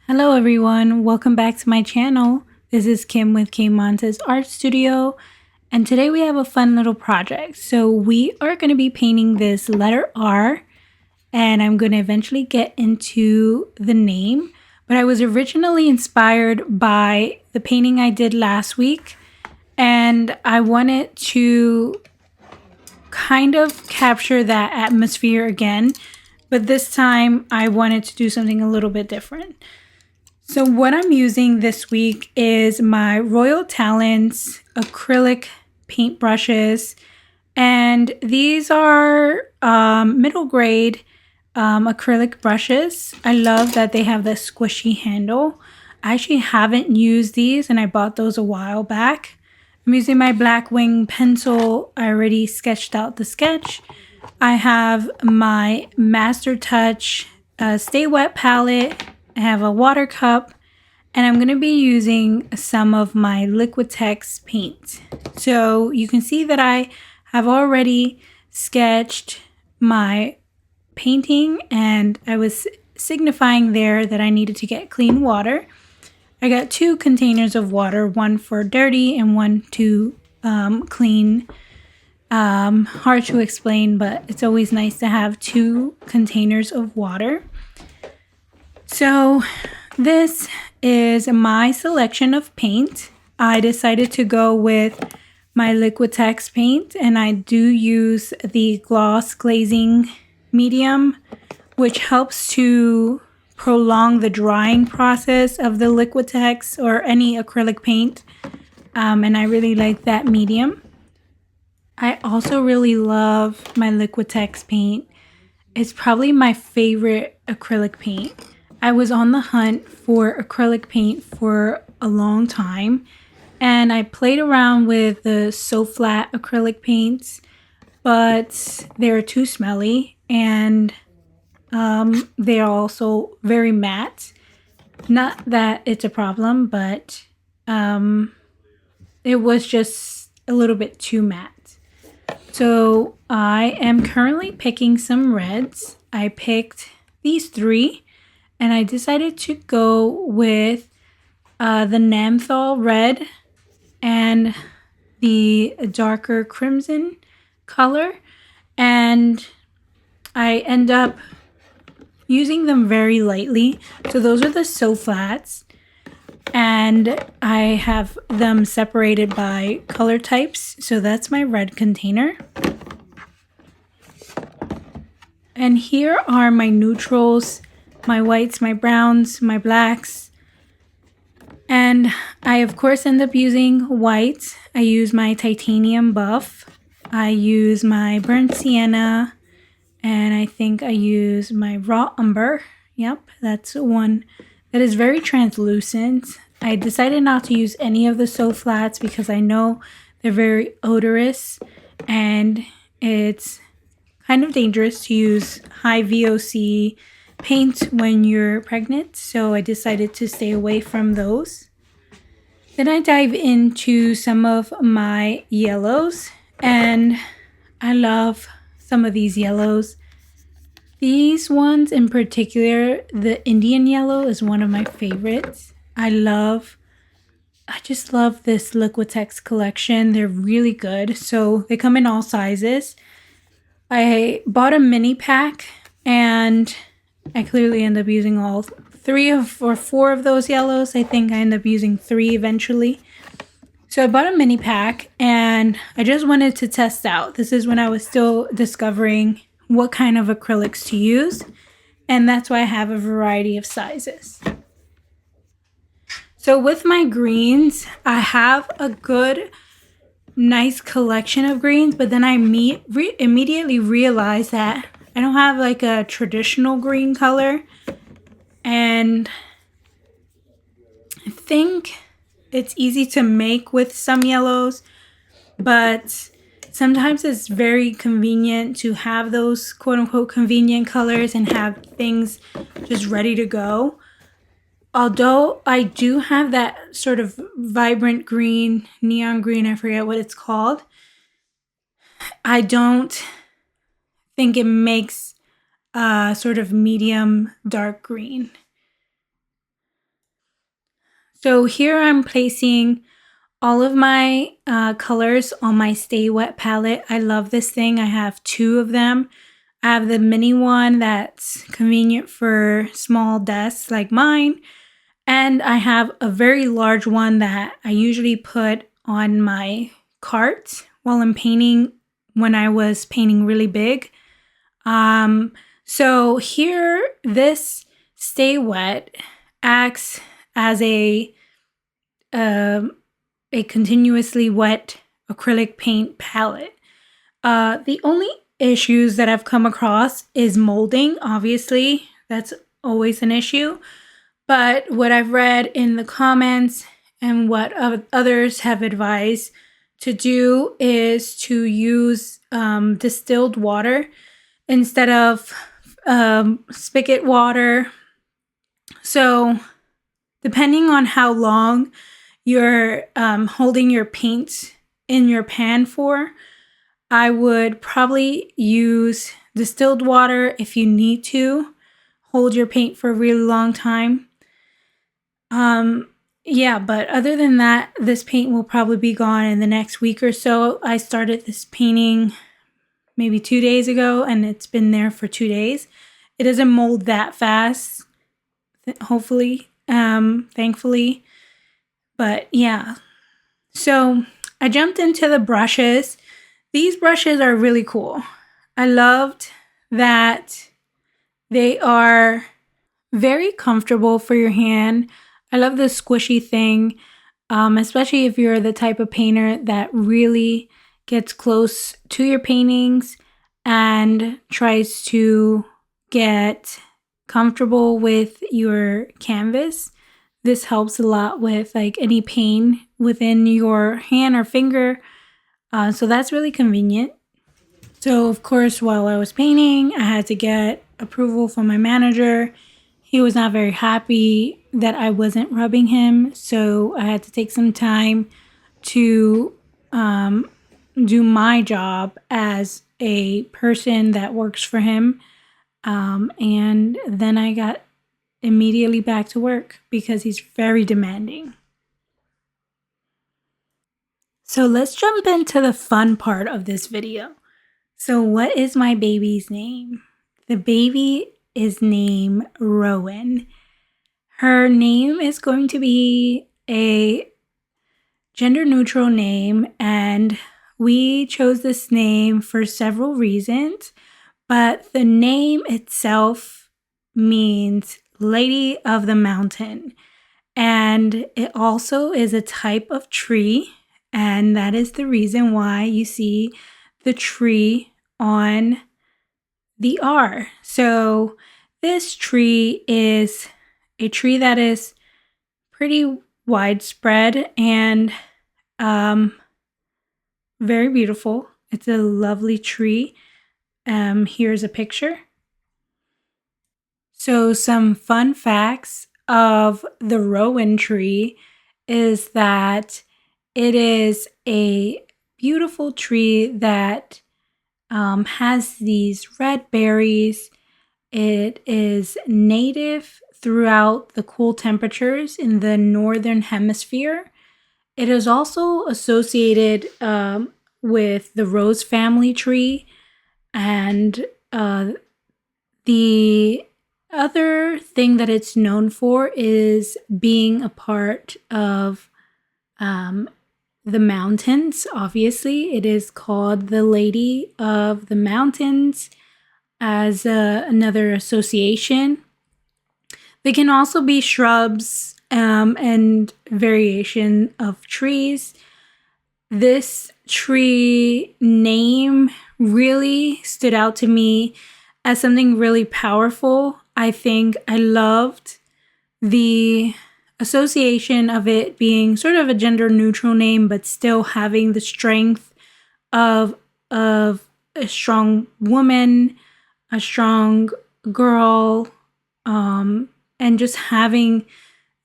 Hello everyone, welcome back to my channel. This is Kim with K Montes Art Studio, and today we have a fun little project. So we are going to be painting this letter R, and I'm going to eventually get into the name, but I was originally inspired by the painting I did last week, and I wanted to kind of capture that atmosphere again, but this time I wanted to do something a little bit different. So what I'm using this week is my Royal Talents acrylic paint brushes, and these are middle grade acrylic brushes. I love that they have the squishy handle. I actually haven't used these, and I bought those a while back. I'm using my black wing pencil. I already sketched out the sketch. I have my Master Touch Stay Wet palette. I have a water cup, and I'm going to be using some of my Liquitex paint. So you can see that I have already sketched my painting, and I was signifying there that I needed to get clean water. I got 2 containers of water, one for dirty and one to clean. Hard to explain, but it's always nice to have 2 containers of water. So this is my selection of paint. I decided to go with my Liquitex paint, and I do use the gloss glazing medium, which helps to prolong the drying process of the Liquitex or any acrylic paint. And I really like that medium. I also really love my Liquitex paint. It's probably my favorite acrylic paint. I was on the hunt for acrylic paint for a long time, and I played around with the So Flat acrylic paints, but they're too smelly, and they are also very matte. Not that it's a problem, but it was just a little bit too matte. So I am currently picking some reds. I picked these 3, and I decided to go with the Namthal red and the darker crimson color, and I end up using them very lightly. So those are the So Flats, and I have them separated by color types. So that's my red container. And here are my neutrals, my whites, my browns, my blacks. And I, of course, end up using white. I use my titanium buff. I use my burnt sienna. And I think I use my raw umber. Yep, that's one that is very translucent. I decided not to use any of the So Flats because I know they're very odorous, and it's kind of dangerous to use high VOC paint when you're pregnant, so I decided to stay away from those. Then I dive into some of my yellows, and I love some of these yellows. These ones in particular, the Indian yellow is one of my favorites. I just love this Liquitex collection. They're really good. So they come in all sizes. I bought a mini pack, and I clearly end up using all 3 or 4 of those yellows. I think I end up using 3 eventually. So I bought a mini pack, and I just wanted to test out. This is when I was still discovering what kind of acrylics to use, and that's why I have a variety of sizes. So with my greens, I have a good, nice collection of greens, but then I immediately realized that I don't have like a traditional green color, and I think it's easy to make with some yellows, but sometimes it's very convenient to have those quote-unquote convenient colors and have things just ready to go. Although I do have that sort of vibrant green, neon green, I forget what it's called, I don't think it makes a sort of medium dark green. So here I'm placing all of my colors on my Stay Wet palette. I love this thing. I have 2 of them. I have the mini one that's convenient for small desks like mine. And I have a very large one that I usually put on my cart while I'm painting when I was painting really big. So here, this Stay Wet acts as a continuously wet acrylic paint palette. The only issues that I've come across is molding. Obviously, that's always an issue. But what I've read in the comments and what others have advised to do is to use distilled water instead of spigot water. So depending on how long you're holding your paint in your pan for, I would probably use distilled water if you need to hold your paint for a really long time. Yeah, but other than that, this paint will probably be gone in the next week or so. I started this painting maybe 2 days ago, and it's been there for 2 days. It doesn't mold that fast, hopefully, thankfully. But yeah, so I jumped into the brushes. These brushes are really cool. I loved that they are very comfortable for your hand. I love the squishy thing, especially if you're the type of painter that really gets close to your paintings and tries to get comfortable with your canvas. This helps a lot with like any pain within your hand or finger. So that's really convenient. So of course, while I was painting, I had to get approval from my manager. He was not very happy that I wasn't rubbing him, so I had to take some time to do my job as a person that works for him. And then I got immediately back to work because he's very demanding. So let's jump into the fun part of this video. So what is my baby's name? The baby is named Rowan. Her name is going to be a gender neutral name, and we chose this name for several reasons, but the name itself means Lady of the Mountain, and it also is a type of tree, and that is the reason why you see the tree on the R. So this tree is a tree that is pretty widespread and very beautiful. It's a lovely tree. Here's a picture. So some fun facts of the rowan tree is that it is a beautiful tree that has these red berries. It is native throughout the cool temperatures in the northern hemisphere. It is also associated with the rose family tree, and the other thing that it's known for is being a part of the mountains. Obviously, it is called the Lady of the Mountains as another association. They can also be shrubs and variation of trees. This tree name really stood out to me as something really powerful. I think I loved the association of it being sort of a gender neutral name, but still having the strength of a strong woman, a strong girl, and just having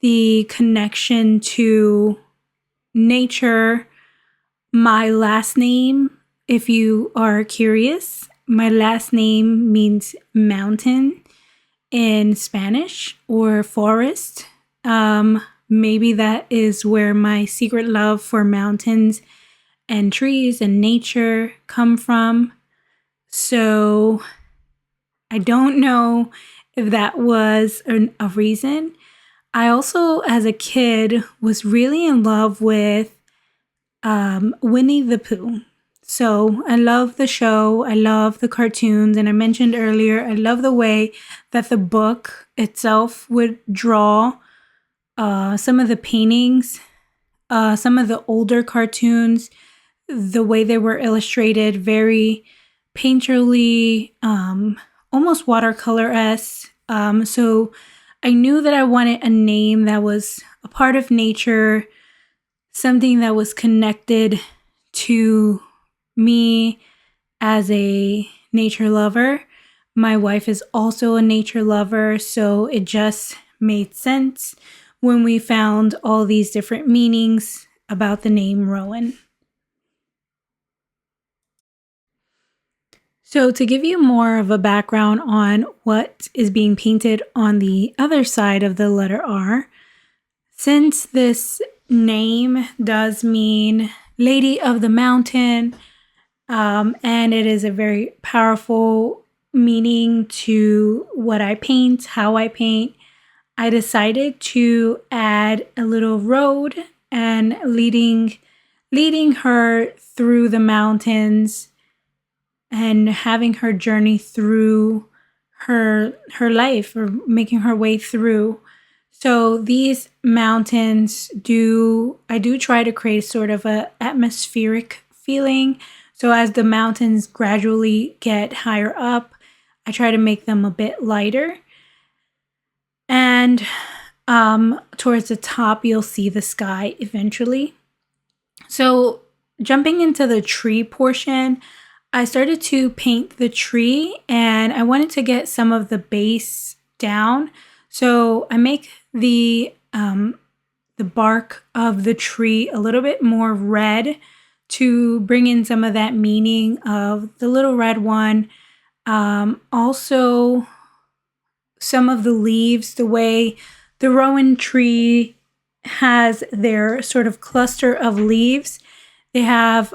the connection to nature. My last name, if you are curious, my last name means mountain in Spanish or forest. maybe that is where my secret love for mountains and trees and nature come from. So I don't know if that was a reason. I also, as a kid, was really in love with Winnie the Pooh. So I love the show. I love the cartoons. And I mentioned earlier, I love the way that the book itself would draw some of the paintings, some of the older cartoons, the way they were illustrated, very painterly, almost watercolor-esque. So I knew that I wanted a name that was a part of nature, something that was connected to me as a nature lover. My wife is also a nature lover, so it just made sense when we found all these different meanings about the name Rowan. So to give you more of a background on what is being painted on the other side of the letter R, since this name does mean Lady of the Mountain, and it is a very powerful meaning to what I paint, how I paint, I decided to add a little road and leading her through the mountains and having her journey through her life, or making her way through. So these mountains I do try to create sort of a atmospheric feeling. So as the mountains gradually get higher up, I try to make them a bit lighter. And towards the top, you'll see the sky eventually. So jumping into the tree portion, I started to paint the tree and I wanted to get some of the base down. So I make the bark of the tree a little bit more red to bring in some of that meaning of the little red one. Also, some of the leaves, the way the rowan tree has their sort of cluster of leaves, they have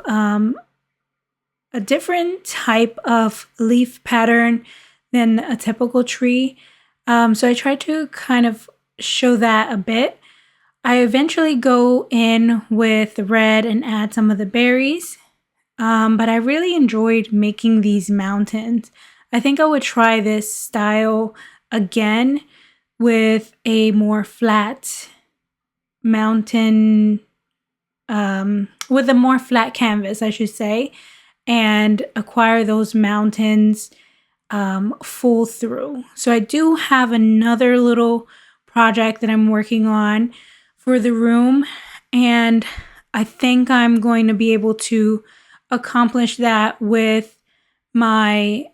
a different type of leaf pattern than a typical tree. So I try to kind of show that a bit. I eventually go in with the red and add some of the berries. But I really enjoyed making these mountains. I think I would try this style again with a more flat mountain, with a more flat canvas, I should say, and acquire those mountains full through. So I do have another little project that I'm working on for the room, and I think I'm going to be able to accomplish that with my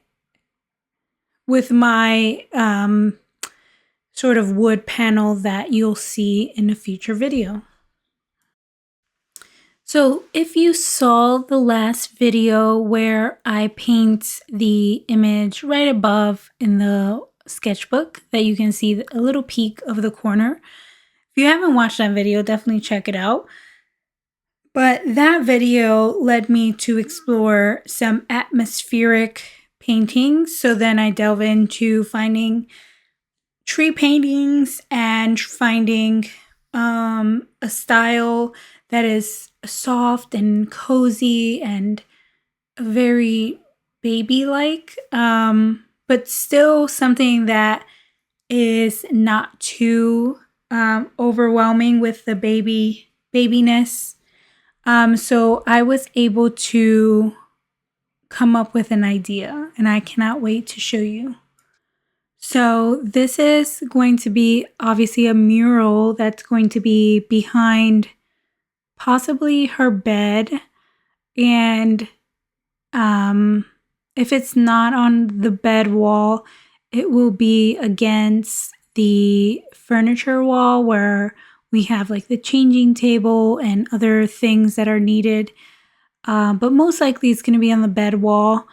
sort of wood panel that you'll see in a future video. So if you saw the last video where I paint the image right above in the sketchbook, that you can see a little peek of the corner. If you haven't watched that video, definitely check it out. But that video led me to explore some atmospheric paintings. So then I delve into finding tree paintings and finding a style that is soft and cozy and very baby-like, but still something that is not too overwhelming with the babiness. So I was able to come up with an idea, and I cannot wait to show you. So this is going to be obviously a mural that's going to be behind possibly her bed. And if it's not on the bed wall, it will be against the furniture wall where we have like the changing table and other things that are needed. But most likely it's going to be on the bed wall.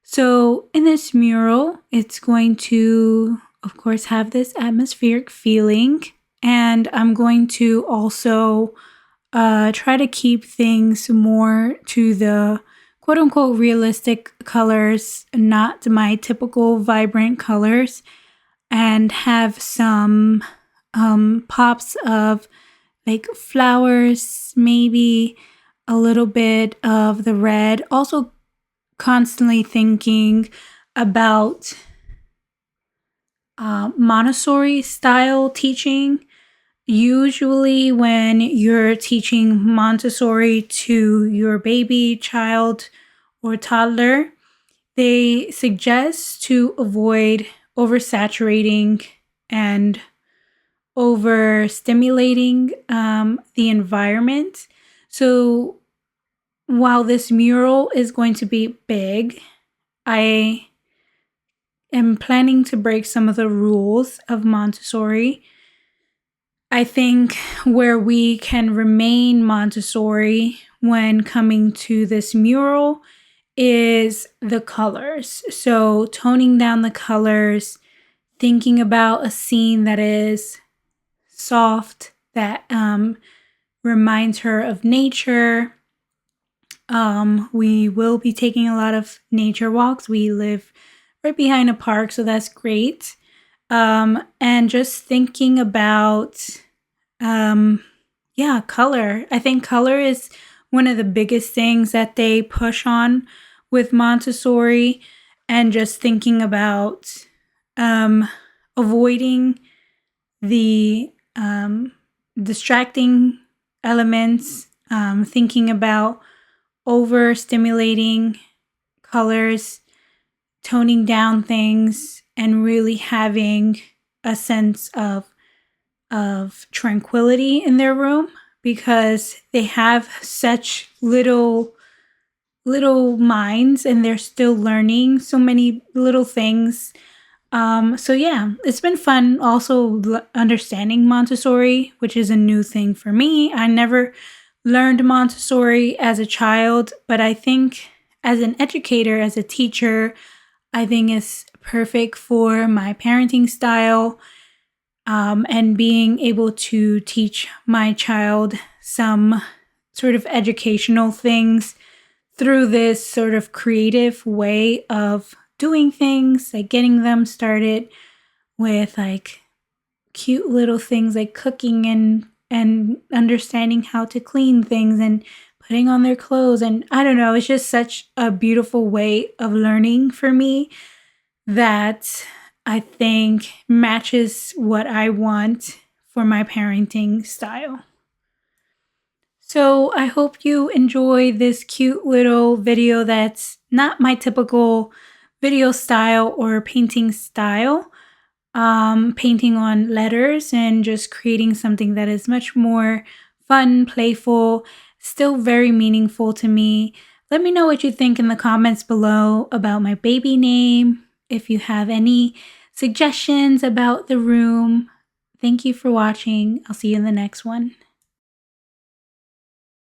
So in this mural, it's going to, of course, have this atmospheric feeling. And I'm going to also try to keep things more to the quote unquote realistic colors, not my typical vibrant colors, and have some pops of like flowers, maybe a little bit of the red. Also, constantly thinking about Montessori style teaching. Usually, when you're teaching Montessori to your baby, child, or toddler, they suggest to avoid oversaturating and overstimulating the environment. So, while this mural is going to be big, I am planning to break some of the rules of Montessori. I think where we can remain Montessori when coming to this mural is the colors. So toning down the colors, thinking about a scene that is soft, that reminds her of nature. We will be taking a lot of nature walks. We live right behind a park, so that's great. And just thinking about, color. I think color is one of the biggest things that they push on with Montessori, and just thinking about avoiding the distracting elements, thinking about overstimulating colors, toning down things, and really having a sense of tranquility in their room, because they have such little minds and they're still learning so many little things. So yeah, it's been fun also understanding Montessori, which is a new thing for me. I never learned Montessori as a child, but I think as an educator, as a teacher, I think it's perfect for my parenting style, and being able to teach my child some sort of educational things through this sort of creative way of doing things, like getting them started with like cute little things like cooking and understanding how to clean things and putting on their clothes. And I don't know, it's just such a beautiful way of learning for me that I think matches what I want for my parenting style. So I hope you enjoy this cute little video that's not my typical video style or painting style. Painting on letters and just creating something that is much more fun, playful, still very meaningful to me. Let me know what you think in the comments below about my baby name. If you have any suggestions about the room. Thank you for watching. I'll see you in the next one.